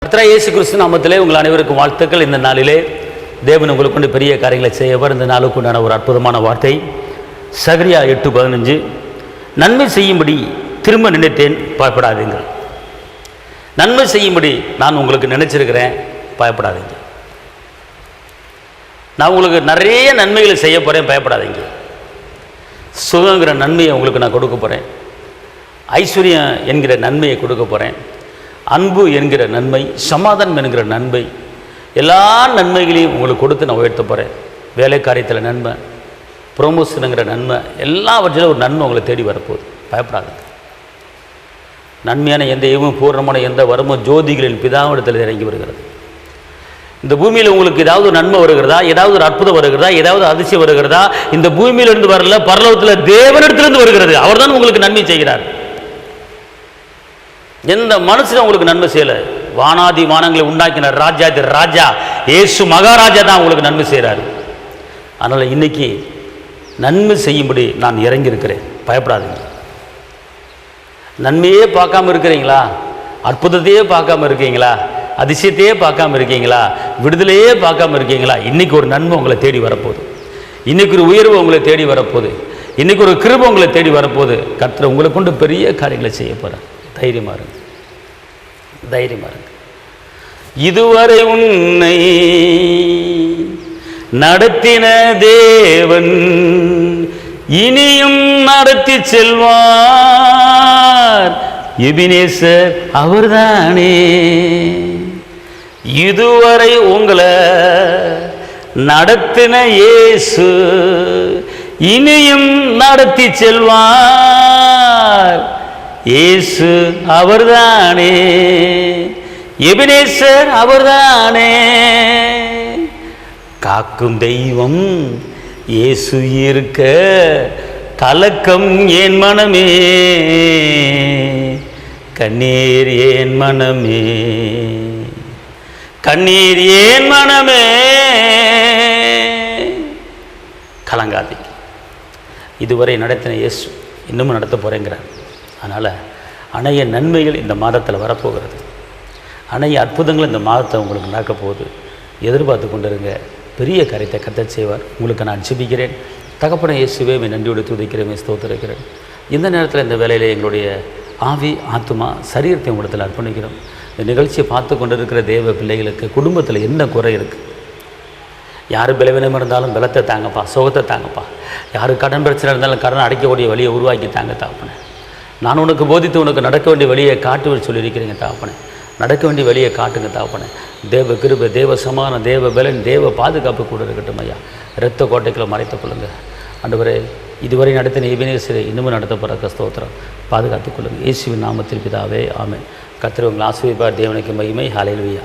கர்த்தராகிய இயேசு கிறிஸ்து நாமத்திலே உங்கள் அனைவருக்கும் வாழ்த்துக்கள். இந்த நாளிலே தேவன் உங்களுக்கு கொண்டு பெரிய காரியங்களை செய்யவர். இந்த நாளுக்கு உண்டான ஒரு அற்புதமான வார்த்தை சகரியா 8:15. நன்மை செய்யும்படி திரும்ப நினைத்தேன், பயப்படாதீங்க. நன்மை செய்யும்படி நான் உங்களுக்கு நினைச்சிருக்கிறேன், பயப்படாதீங்க. நான் உங்களுக்கு நிறைய நன்மைகளை செய்ய போகிறேன், பயப்படாதீங்க. சுகங்கிற நன்மையை உங்களுக்கு நான் கொடுக்க போகிறேன், ஐஸ்வர்யம் என்கிற நன்மையை கொடுக்க போகிறேன், அன்பு என்கிற நன்மை, சமாதானம் என்கிற நன்மை, எல்லா நன்மைகளையும் உங்களுக்கு கொடுத்து நான் உயர்த்த போகிறேன். வேலை காரியத்தில் நன்மை, ப்ரொமோஷனுங்கிற நன்மை, எல்லாவற்றிலும் ஒரு நன்மை உங்களை தேடி வரப்போகுது, பயப்படாதுங்க. நன்மையான எந்த எதுவும் பூர்ணமான எந்த வரமும் ஜோதிகளின் பிதாவிடத்தில் இறங்கி வருகிறது. இந்த பூமியில் உங்களுக்கு ஏதாவது நன்மை வருகிறதா, ஏதாவது ஒரு அற்புதம் வருகிறதா, ஏதாவது அதிசயம் வருகிறதா? இந்த பூமியிலிருந்து வரல, பரலோகத்தில் தேவனிடத்திலிருந்து வருகிறது. அவர் தான் உங்களுக்கு நன்மை செய்கிறார். எந்த மனுஷனும் உங்களுக்கு நன்மை செய்யலை. வானாதி வானங்களை உண்டாக்கின ராஜாதி ராஜா இயேசு மகாராஜா தான் உங்களுக்கு நன்மை செய்கிறார். அதனால் இன்னைக்கு நன்மை செய்யும்படி நான் இறங்கியிருக்கிறேன், பயப்படாதீங்க. நன்மையே பார்க்காம இருக்கிறீங்களா? அற்புதத்தையே பார்க்காம இருக்கீங்களா? அதிசயத்தையே பார்க்காம இருக்கீங்களா? விடுதலையே பார்க்காம இருக்கீங்களா? இன்னைக்கு ஒரு நன்மை உங்களை தேடி வரப்போகுது. இன்னைக்கு ஒரு உயர்வு உங்களை தேடி வரப்போகுது. இன்னைக்கு ஒரு கிருபை உங்களை தேடி வரப்போகுது. கர்த்தர் உங்களை கொண்டு பெரிய காரியங்களை செய்ய போகிறார். தைரியமா இருங்க, தைரியமா இருங்க. இதுவரை உன்னை நடத்தின தேவன் இனியும் நடத்தி செல்வார். எபினேசர் அவர்தானே. இதுவரை உங்களை நடத்தின இயேசு இனியும் நடத்தி செல்வார். இயேசு அவர்தானே, எபினேசர் அவர்தானே. காக்கும் தெய்வம் இயேசு இருக்க கலக்கம் ஏன் மனமே, கண்ணீர் ஏன் மனமே, கண்ணீர் ஏன் மனமே. கலங்காதீங்க. இதுவரை நடத்தின இயேசு இன்னமும் நடத்த போகிறேங்கிறார். அதனால் அணைய நன்மைகள் இந்த மாதத்தில் வரப்போகிறது. அணைய அற்புதங்கள் இந்த மாதத்தை உங்களுக்கு நடக்க போகுது. எதிர்பார்த்து கொண்டிருங்க. பெரிய காரியத்தை கர்த்தர் செய்வார். உங்களுக்கு நான் ஜெபிக்கிறேன். தகப்பனே இயேசுவே, நன்றியோடு துதிக்கிறேன், ஸ்தோத்திரிக்கிறேன். இந்த நேரத்தில் இந்த வேலையில் எங்களுடைய ஆவி ஆத்மா சரீரத்தை உங்களிடத்தில் அர்ப்பணிக்கிறோம். இந்த நிகழ்ச்சியை பார்த்து கொண்டிருக்கிற தேவ பிள்ளைகளுக்கு குடும்பத்தில் என்ன குறை இருக்குது? யார் பலவீனம் இருந்தாலும் பலத்தை தாங்கப்பா, சுகத்தை தாங்கப்பா. யார் கடன் பிரச்சனை இருந்தாலும் கடன் அடைக்கக்கூடிய வழியை உருவாக்கி தாங்க தாப்பனே. நான் உனக்கு போதித்து உனக்கு நடக்க வேண்டிய வழியை காட்டுவேன் சொல்லியிருக்கிறீங்க தாப்பனே. நடக்க வேண்டிய வழியை காட்டுங்க தாப்பனே. தேவ கிருபை, தேவ சமாதானம், தேவ பலன், தேவ பாதுகாப்பு கூட இருக்கட்டும் ஐயா. இரத்த கோட்டைக்குள்ள மறைத்துக் கொள்ளுங்க ஆண்டவரே. இதுவரை நடத்தின எபினேசரை இன்னமும் நடத்த போகிற ஸ்தோத்திரம் பாதுகாத்துக் கொள்ளுங்கள். இயேசுவின் நாமத்தில் பிதாவே, ஆமென். கர்த்தர் உங்களை ஆசீர்வதிப்பார். தேவனுக்கு மகிமை. ஹல்லேலூயா.